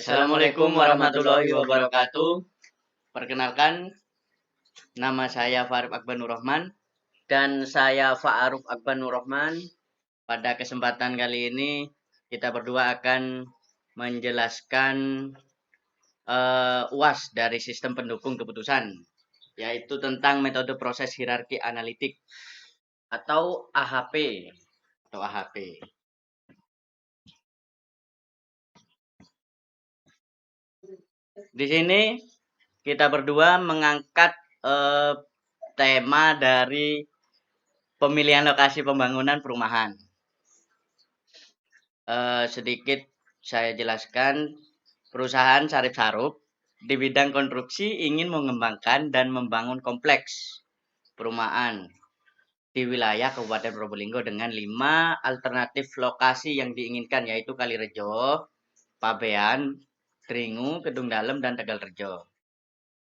Assalamualaikum warahmatullahi wabarakatuh. Perkenalkan, nama saya Faruk Akbar Nur Rahman. Dan saya Fa'aruf Akbar Nur Rahman. Pada kesempatan kali ini, kita berdua akan menjelaskan UAS dari sistem pendukung keputusan, yaitu tentang metode proses hierarki analitik atau AHP. Di sini kita berdua mengangkat tema dari pemilihan lokasi pembangunan perumahan. Sedikit saya jelaskan, perusahaan Sarip Sarup di bidang konstruksi ingin mengembangkan dan membangun kompleks perumahan di wilayah Kabupaten Probolinggo dengan 5 alternatif lokasi yang diinginkan, yaitu Kalirejo, Pabean, Dringu, Kedung Dalem, dan Tegalrejo.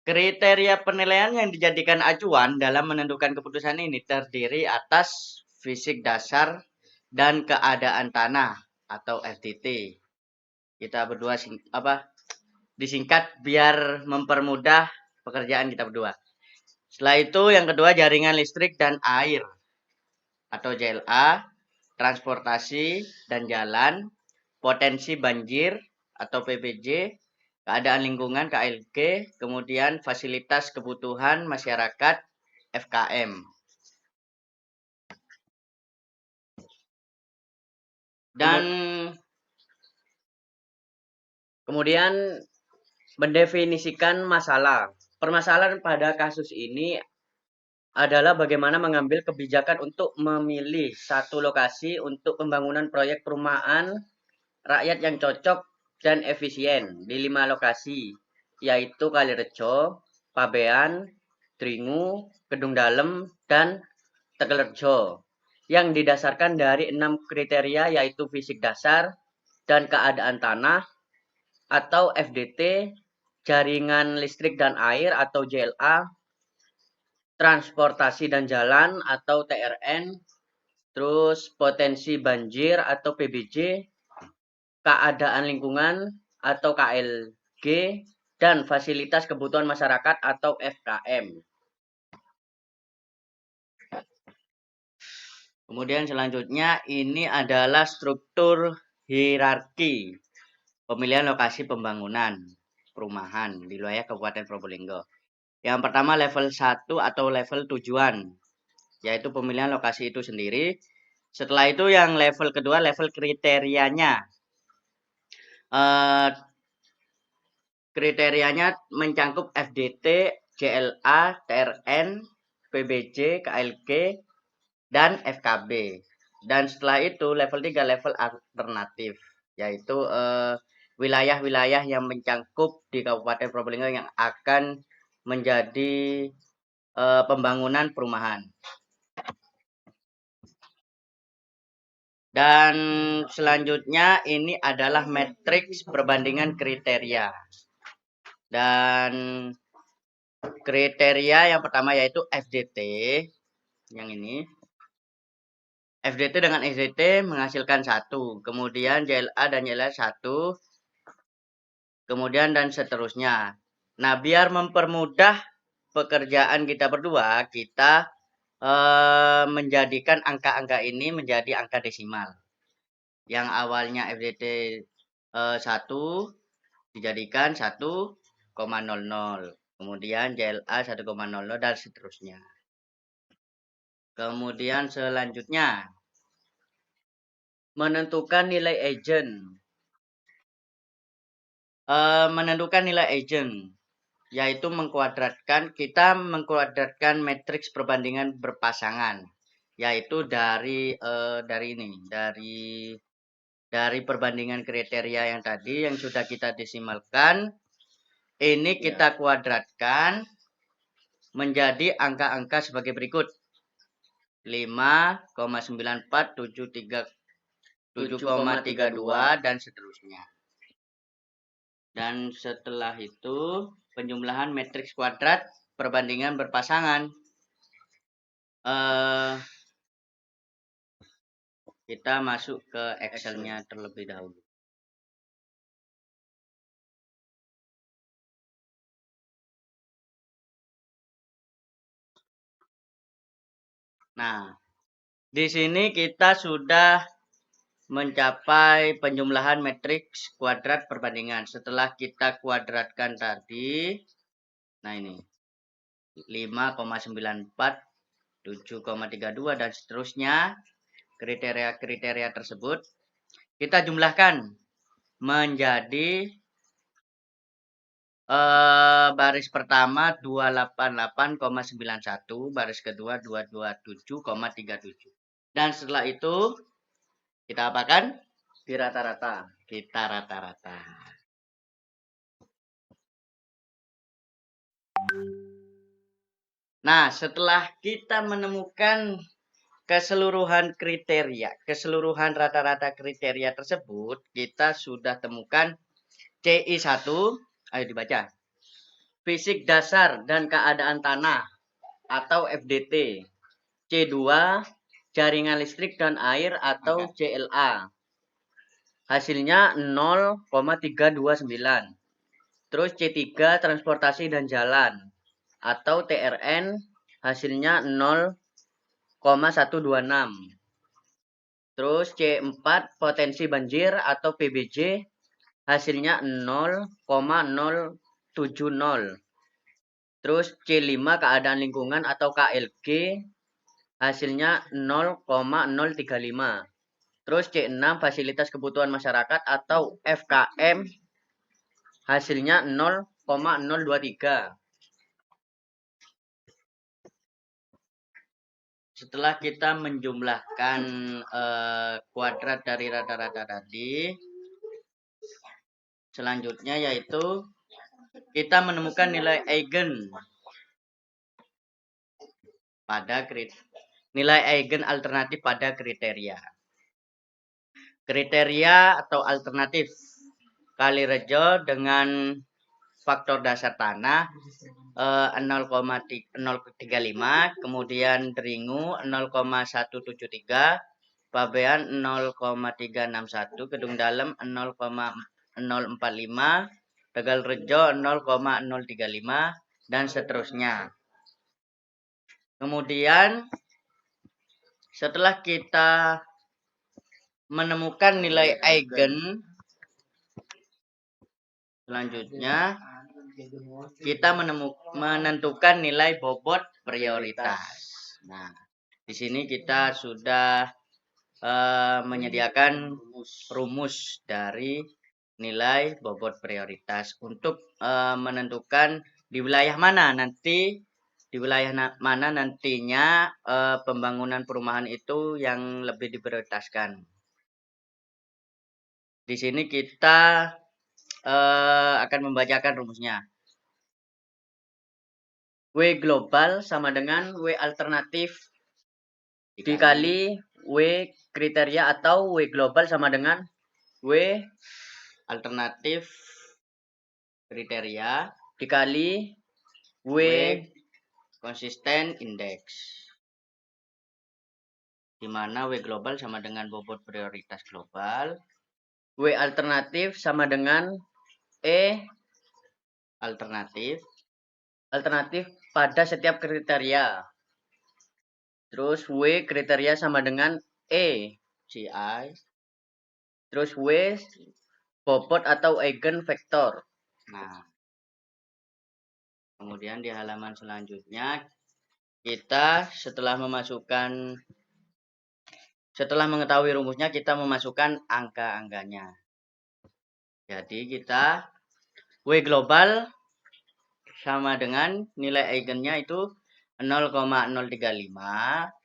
Kriteria penilaian yang dijadikan acuan dalam menentukan keputusan ini terdiri atas fisik dasar dan keadaan tanah atau FDT. Kita berdua disingkat biar mempermudah pekerjaan kita berdua. Setelah itu yang kedua jaringan listrik dan air atau JLA, transportasi dan jalan, potensi banjir atau PBJ, keadaan lingkungan KLG, kemudian fasilitas kebutuhan masyarakat FKM. Dan kemudian mendefinisikan masalah. Permasalahan pada kasus ini adalah bagaimana mengambil kebijakan untuk memilih satu lokasi untuk pembangunan proyek perumahan rakyat yang cocok dan efisien di 5 lokasi, yaitu Kalirejo, Pabean, Dringu, Kedung Dalem, dan Tegalrejo, yang didasarkan dari 6 kriteria, yaitu fisik dasar dan keadaan tanah atau FDT, jaringan listrik dan air atau JLA, transportasi dan jalan atau TRN, terus potensi banjir atau PBJ, keadaan lingkungan atau KLG, dan fasilitas kebutuhan masyarakat atau FKM. Kemudian selanjutnya ini adalah struktur hierarki pemilihan lokasi pembangunan perumahan di wilayah Kabupaten Probolinggo. Yang pertama level 1 atau level tujuan, yaitu pemilihan lokasi itu sendiri. Setelah itu yang level kedua level kriterianya. Kriterianya mencakup FDT, JLA, TRN, PBJ, KLG, dan FKB. Dan setelah itu level 3 level alternatif, yaitu wilayah-wilayah yang mencakup di Kabupaten Probolinggo yang akan menjadi pembangunan perumahan. Dan selanjutnya ini adalah matriks perbandingan kriteria. Dan kriteria yang pertama yaitu FDT, yang ini. FDT dengan SDT menghasilkan 1, kemudian JLA dan JLA 1, kemudian dan seterusnya. Nah, biar mempermudah pekerjaan kita berdua, kita menjadikan angka-angka ini menjadi angka desimal. Yang awalnya FDT 1 dijadikan 1,00, kemudian JLA 1,00 dan seterusnya. Kemudian selanjutnya menentukan nilai agent. Menentukan nilai agent yaitu kita mengkuadratkan matriks perbandingan berpasangan, yaitu dari perbandingan kriteria yang tadi yang sudah kita desimalkan, ini kita kuadratkan menjadi angka-angka sebagai berikut: 5,94, 7,32 dan seterusnya. Dan setelah itu penjumlahan matriks kuadrat perbandingan berpasangan. Kita masuk ke Excel-nya terlebih dahulu. Nah, di sini kita sudah mencapai penjumlahan matriks kuadrat perbandingan. Setelah kita kuadratkan tadi, nah ini 5,94, 7,32 dan seterusnya, kriteria-kriteria tersebut kita jumlahkan menjadi baris pertama 288,91, baris kedua 227,37. Dan setelah itu kita apakan? Dirata-rata. Kita rata-rata. Nah, setelah kita menemukan keseluruhan rata-rata kriteria tersebut, kita sudah temukan CI1, ayo dibaca. Fisik dasar dan keadaan tanah atau FDT. C2, jaringan listrik dan air atau CLA. Hasilnya 0,329. Terus C3, transportasi dan jalan atau TRN, hasilnya 0,126. Terus C4, potensi banjir atau PBJ, hasilnya 0,070. Terus C5, keadaan lingkungan atau KLG, hasilnya 0,035. Terus C6, fasilitas kebutuhan masyarakat atau FKM, hasilnya 0,023. Setelah kita menjumlahkan kuadrat dari rata-rata tadi, selanjutnya yaitu kita menemukan nilai eigen alternatif pada kriteria. Kriteria atau alternatif Kalirejo dengan faktor dasar tanah 0,035, kemudian Deringu 0,173, Pabean 0,361, Kedung Dalem 0,045, Tegal Rejo 0,035 dan seterusnya. Kemudian setelah kita menemukan nilai eigen, selanjutnya kita menentukan nilai bobot prioritas. Nah, di sini kita sudah menyediakan rumus dari nilai bobot prioritas untuk menentukan di wilayah mana nantinya pembangunan perumahan itu yang lebih diprioritaskan. Di sini kita akan membacakan rumusnya. W global sama dengan W alternatif dikali W kriteria atau W global sama dengan W alternatif kriteria dikali W konsisten indeks. Di mana W global sama dengan bobot prioritas global. W alternatif sama dengan E alternatif pada setiap kriteria. Terus W kriteria sama dengan E GI. Terus W bobot atau eigen vektor. Nah, kemudian di halaman selanjutnya kita setelah mengetahui rumusnya, kita memasukkan angka-angkanya. Jadi kita W global sama dengan nilai eigennya itu 0,035,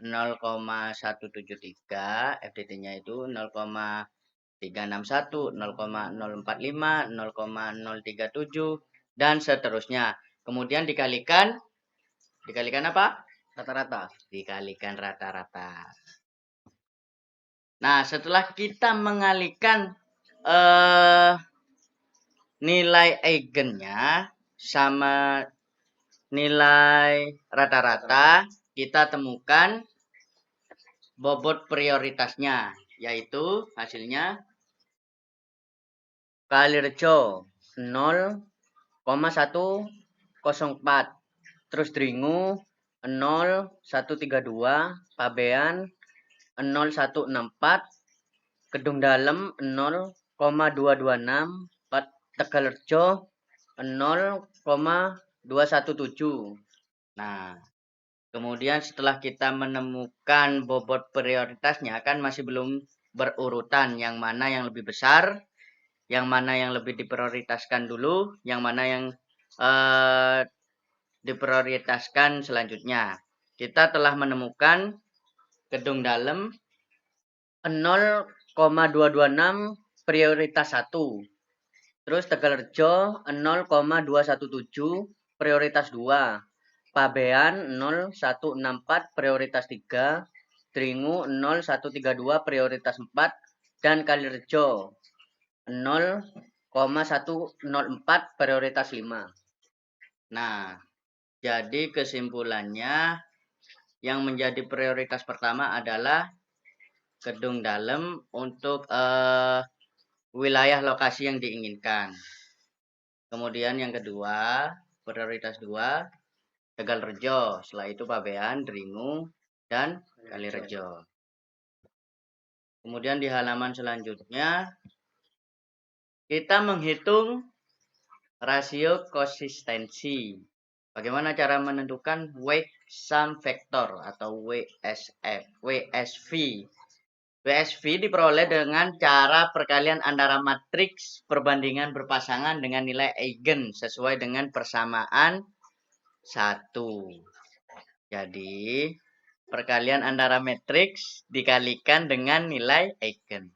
0,173, FDT-nya itu 0,361, 0,045, 0,037 dan seterusnya. Kemudian dikalikan apa? Rata-rata. Dikalikan rata-rata. Nah, setelah kita mengalikan nilai eigennya sama nilai rata-rata, kita temukan bobot prioritasnya, yaitu hasilnya Kalirejo 0,104, terus Deringu 0132, Pabean 0164, Kedung Dalem 0,226, Tegalrejo 0,217. Nah, kemudian setelah kita menemukan bobot prioritasnya kan masih belum berurutan yang mana yang lebih besar, yang mana yang lebih diprioritaskan dulu, yang mana yang diprioritaskan selanjutnya. Kita telah menemukan Kedung Dalem 0,226 prioritas 1. Terus Tegalrejo 0,217 prioritas 2. Pabean 0164 prioritas 3. Dringu 0132 prioritas 4 dan Kalirejo 0,104 prioritas 5. Nah, jadi kesimpulannya yang menjadi prioritas pertama adalah Kedung Dalem untuk wilayah lokasi yang diinginkan. Kemudian yang kedua, prioritas 2, Tegalrejo. Setelah itu Pabean, Dringu, dan Kalirejo. Kemudian di halaman selanjutnya, kita menghitung rasio konsistensi. Bagaimana cara menentukan weight sum factor atau WSV. WSV diperoleh dengan cara perkalian antara matriks perbandingan berpasangan dengan nilai eigen sesuai dengan persamaan 1. Jadi, perkalian antara matriks dikalikan dengan nilai eigen.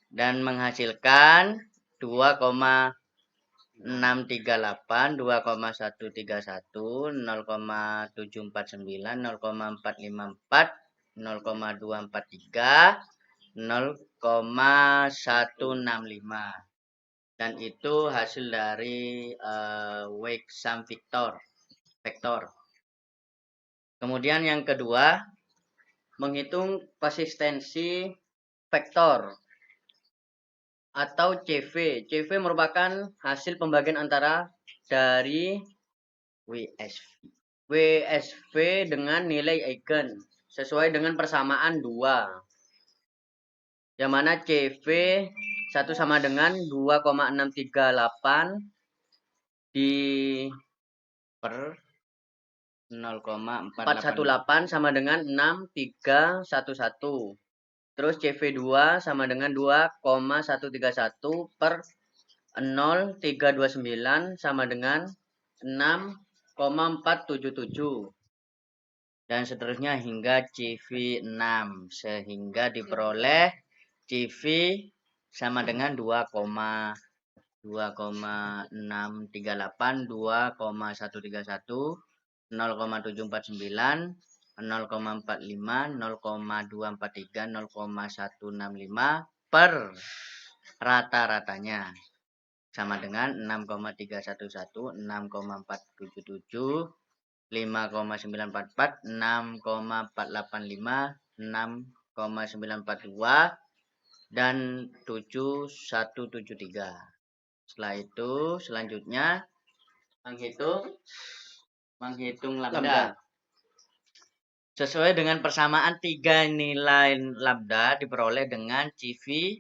Dan menghasilkan 2,638, 2,131, 0,749, 0,454, 0,243, 0,165. Dan itu hasil dari weight sum vector. Kemudian yang kedua, menghitung konsistensi vektor atau CV. CV merupakan hasil pembagian antara dari WSV dengan nilai eigen sesuai dengan persamaan 2. Yang mana CV 1 sama dengan 2,638 di per 418 sama dengan 6311. Terus CV2 sama dengan 2,131 per 0,329 sama dengan 6,477. Dan seterusnya hingga CV6 sehingga diperoleh CV sama dengan 2,638, 2,131, 0,749, 0,45, 0,243, 0,165 per rata-ratanya sama dengan 6,311, 6,477, 5,944, 6,485, 6,942, dan 7173. Setelah itu selanjutnya menghitung lambda. Sesuai dengan persamaan 3 nilai lambda diperoleh dengan CV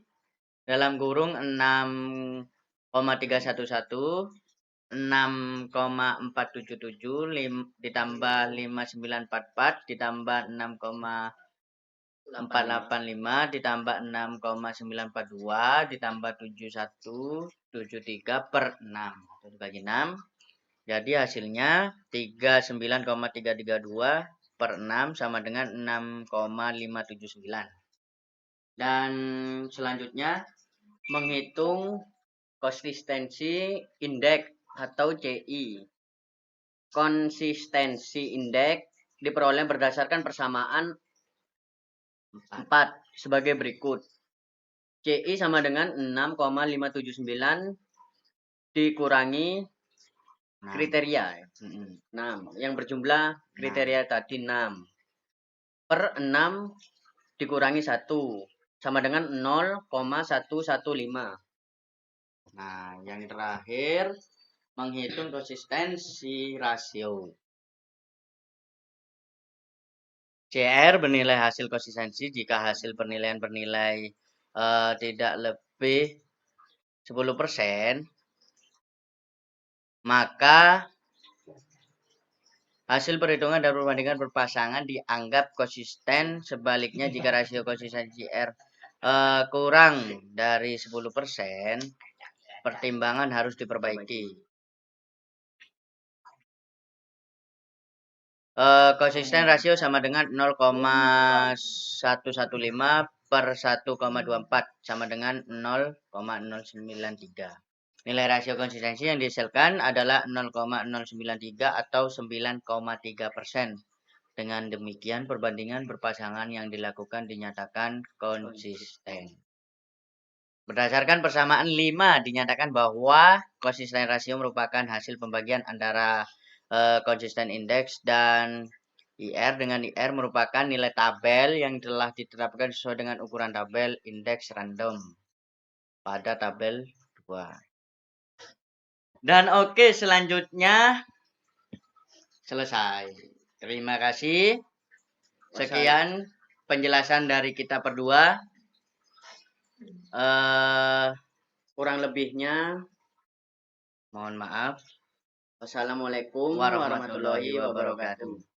dalam kurung 6,311, 6,477 ditambah 5,944 ditambah 6,485 ditambah 6,942 ditambah 7173 per 6 dibagi 6. Jadi hasilnya 39,332 per 6 sama dengan 6,579. Dan selanjutnya menghitung konsistensi indeks atau CI. Konsistensi indeks diperoleh berdasarkan persamaan 4 sebagai berikut. CI sama dengan 6,579 dikurangi kriteria. 6 yang berjumlah kriteria tadi 6 per 6 dikurangi 1 sama dengan 0,115. Nah, yang terakhir menghitung konsistensi rasio. CR bernilai hasil konsistensi jika hasil penilaian bernilai tidak lebih 10%, maka hasil perhitungan dan perbandingan berpasangan dianggap konsisten. Sebaliknya, jika rasio konsistensi CR kurang dari 10%, pertimbangan harus diperbaiki. Konsisten rasio sama dengan 0,115 per 1,24 sama dengan 0,093. Nilai rasio konsistensi yang dihasilkan adalah 0,093 atau 9,3%. Dengan demikian, perbandingan berpasangan yang dilakukan dinyatakan konsisten. Berdasarkan persamaan 5, dinyatakan bahwa konsisten rasio merupakan hasil pembagian antara konsisten indeks dan IR, dengan IR merupakan nilai tabel yang telah ditetapkan sesuai dengan ukuran tabel indeks random pada tabel 2. Dan oke, selanjutnya selesai. Terima kasih. Sekian penjelasan dari kita berdua. Kurang lebihnya mohon maaf. Wassalamualaikum warahmatullahi wabarakatuh.